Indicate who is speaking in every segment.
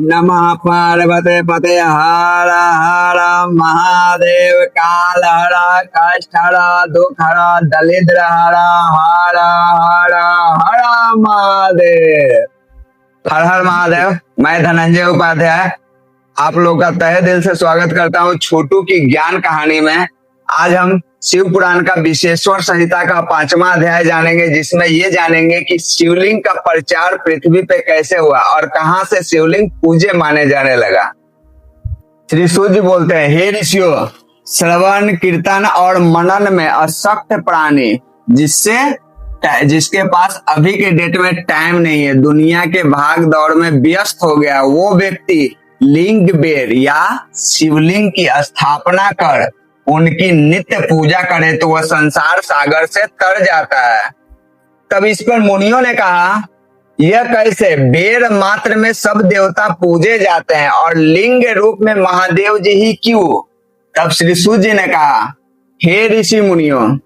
Speaker 1: नमः पार्वते पते हर हर महादेव काल हर कष्ट हर दुख हर दरिद्र हर हर हर हर महादेव। हर हर महादेव। मैं धनंजय उपाध्याय आप लोग का तहे दिल से स्वागत करता हूँ छोटू की ज्ञान कहानी में। आज हम शिव पुराण का विशेश्वर संहिता का 5वां अध्याय जानेंगे, जिसमें ये जानेंगे कि शिवलिंग का प्रचार पृथ्वी पे कैसे हुआ और कहां से शिवलिंग पूज्य माने जाने लगा। श्री सूर्य बोलते हैं, हे ऋषियों, श्रवण कीर्तन और मनन में अशक्त प्राणी जिसके पास अभी के डेट में टाइम नहीं है, दुनिया के भाग दौड़ में व्यस्त हो गया, वो व्यक्ति लिंग बेर या शिवलिंग की स्थापना कर उनकी नित्य पूजा करे तो वह संसार सागर से तर जाता है। तब इस पर मुनियों ने कहा, यह कैसे? बेर मात्र में सब देवता पूजे जाते हैं और लिंग रूप में महादेव जी ही क्यों? तब श्री सूर्य ने कहा, हे ऋषि मुनियों,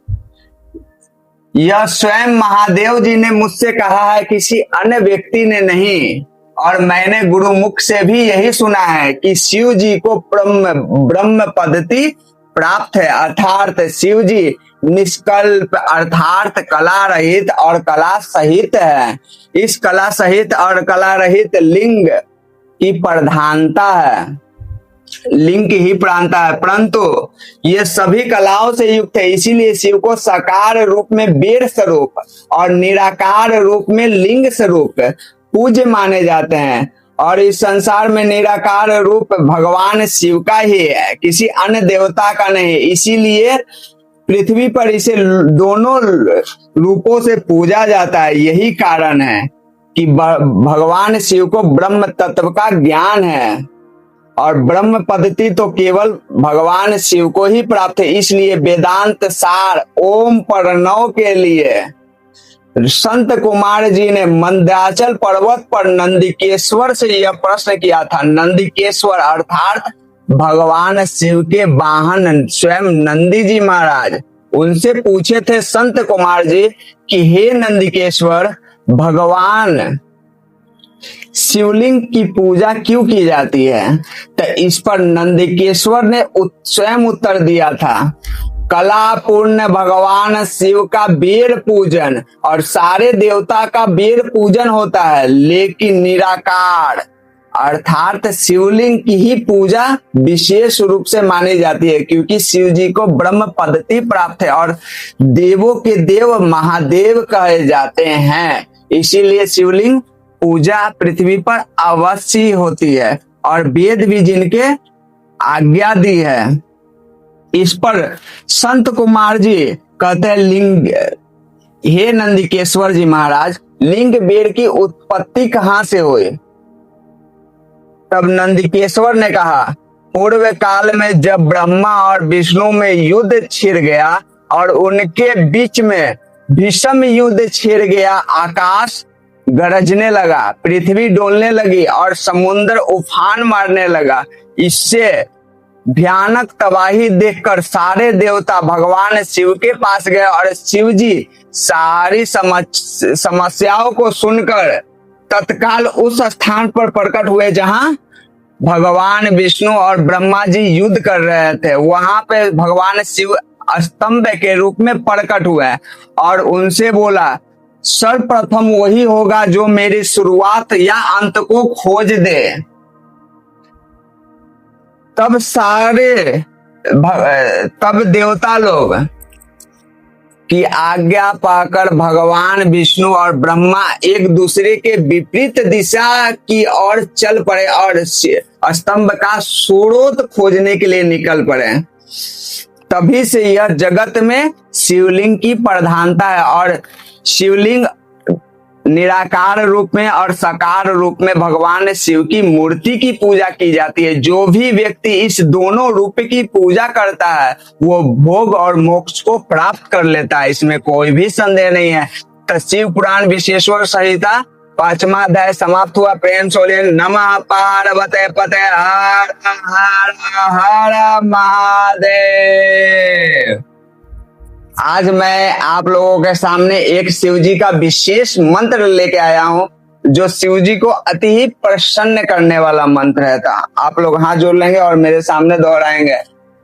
Speaker 1: यह स्वयं महादेव जी ने मुझसे कहा है, किसी अन्य व्यक्ति ने नहीं। और मैंने गुरुमुख से भी यही सुना है कि शिव जी को ब्रह्म पद्धति प्राप्त है, अर्थात शिव जी निष्कल्प अर्थात कला रहित और कला सहित है। इस कला सहित और कला रहित लिंग की प्रधानता है, लिंग की ही प्रधानता है, परंतु ये सभी कलाओं से युक्त है। इसीलिए शिव को साकार रूप में बेर स्वरूप और निराकार रूप में लिंग स्वरूप पूज्य माने जाते हैं। और इस संसार में निराकार रूप भगवान शिव का ही है, किसी अन्य देवता का नहीं। इसीलिए पृथ्वी पर इसे दोनों रूपों से पूजा जाता है। यही कारण है कि भगवान शिव को ब्रह्म तत्व का ज्ञान है और ब्रह्म पद्धति तो केवल भगवान शिव को ही प्राप्त है। इसलिए वेदांत सार ओम प्रणव के लिए संत कुमार जी ने मंद्राचल पर्वत पर नंदिकेश्वर से यह प्रश्न किया था। नंदिकेश्वर अर्थात भगवान शिव के वाहन स्वयं नंदी जी महाराज। उनसे पूछे थे संत कुमार जी कि हे नंदिकेश्वर, भगवान शिवलिंग की पूजा क्यों की जाती है? तो इस पर नंदिकेश्वर ने स्वयं उत्तर दिया था, कला पूर्ण भगवान शिव का बेर पूजन और सारे देवता का बेर पूजन होता है, लेकिन निराकार अर्थात शिवलिंग की ही पूजा विशेष रूप से मानी जाती है, क्योंकि शिव जी को ब्रह्म पद्धति प्राप्त है और देवों के देव महादेव कहे जाते हैं। इसीलिए शिवलिंग पूजा पृथ्वी पर अवश्य होती है और वेद भी जिनके आज्ञा दी है। इस पर संत कुमार जी कहते हैं, लिंग, हे नंदिकेश्वर जी महाराज, लिंग बेर की उत्पत्ति कहां से हुई? तब नंदिकेश्वर ने कहा, पूर्व काल में जब ब्रह्मा और विष्णु में युद्ध छिड़ गया और उनके बीच में भीषण युद्ध छिड़ गया, आकाश गरजने लगा, पृथ्वी डोलने लगी और समुद्र उफान मारने लगा। इससे भयानक तबाही देखकर सारे देवता भगवान शिव के पास गए और शिव जी सारी समस्याओं को सुनकर तत्काल उस स्थान पर प्रकट हुए जहां भगवान विष्णु और ब्रह्मा जी युद्ध कर रहे थे। वहां पे भगवान शिव स्तंभ के रूप में प्रकट हुए और उनसे बोला, सर्वप्रथम वही होगा जो मेरी शुरुआत या अंत को खोज दे। तब देवता लोग की आज्ञा पाकर भगवान विष्णु और ब्रह्मा एक दूसरे के विपरीत दिशा की ओर चल पड़े और स्तंभ का स्रोत खोजने के लिए निकल पड़े। तभी से यह जगत में शिवलिंग की प्रधानता है और शिवलिंग निराकार रूप में और साकार रूप में भगवान शिव की मूर्ति की पूजा की जाती है। जो भी व्यक्ति इस दोनों रूप की पूजा करता है वो भोग और मोक्ष को प्राप्त कर लेता है, इसमें कोई भी संदेह नहीं है। तो शिव पुराण विशेश्वर संहिता 5वां अध्याय समाप्त हुआ। प्रेम से बोलिए नमः पार्वते पते हर हर हर महादेव। आज मैं आप लोगों के सामने एक शिव जी का विशेष मंत्र लेके आया हूँ। जो शिव जी को अति ही प्रसन्न करने वाला मंत्र है। तो आप लोग हाथ जोड़ लेंगे और मेरे सामने दोहराएंगे।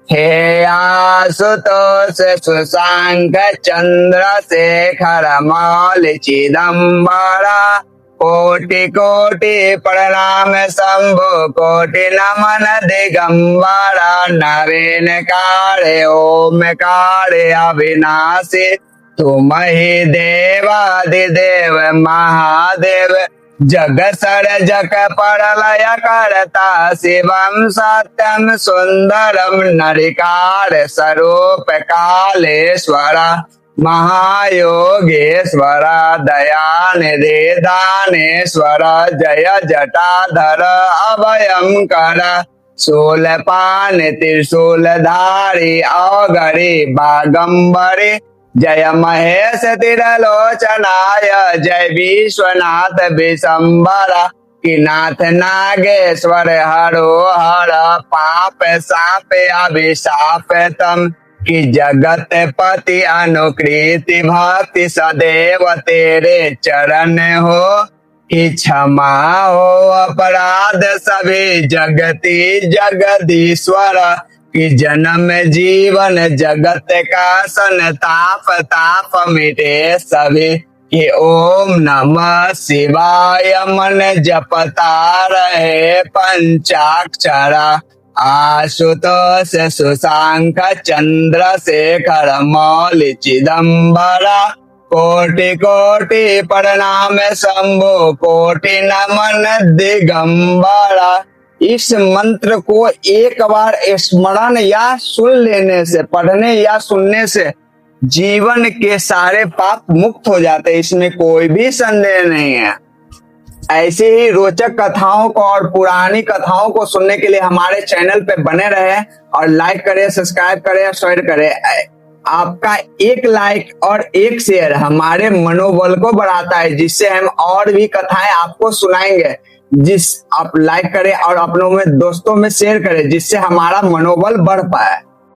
Speaker 1: हे आशुतोष सुशांक चंद्रशेखर मौलि चिदंबरा, कोटि कोटि प्रणाम शंभु कोटि नमन दिगंबरा, नवीन काले ओमकारे अविनाशी, तुम ही देवादिदेव महादेव, जग जग परलय करता शिवम सत्यम सुंदरम, नरिकार स्वरूप कालेश्वर, महायोगेश्वर दयानिधि दानेश्वर, जय जटाधर अभयं कर, शूलपान त्रिशूलधारी अवगरी बागंबरी, जय महेश तिरलोचनाय, जय विश्वनाथ विशंबरा, कि नाथ नागेश्वर हरो हर, पाप साप अभिशाप तम, कि जगत पति अनुकृति भक्ति सदैव तेरे चरण हो, कि क्षमा हो अपराध सभी जगती जगदीश्वर, कि जन्म जीवन जगत का संताप ताप मिटे सभी, कि ओम नमः शिवाय मन जपता रहे पंचाक्षरा, आशुतोष सुशांक चंद्रशेखर मौलि चिदंबरा, कोटि कोटि प्रणाम शंभु कोटि नमन दिगंबरा। इस मंत्र को एक बार स्मरण या सुन लेने से, पढ़ने या सुनने से जीवन के सारे पाप मुक्त हो जाते हैं, इसमें कोई भी संदेह नहीं है। ऐसे ही रोचक कथाओं को और पुरानी कथाओं को सुनने के लिए हमारे चैनल पे बने रहे और लाइक करें, सब्सक्राइब करें, शेयर करें। आपका एक लाइक और एक शेयर हमारे मनोबल को बढ़ाता है, जिससे हम और भी कथाएं आपको सुनाएंगे। जिस आप लाइक करें और अपनों में दोस्तों में शेयर करें, जिससे हमारा मनोबल बढ़ पाए।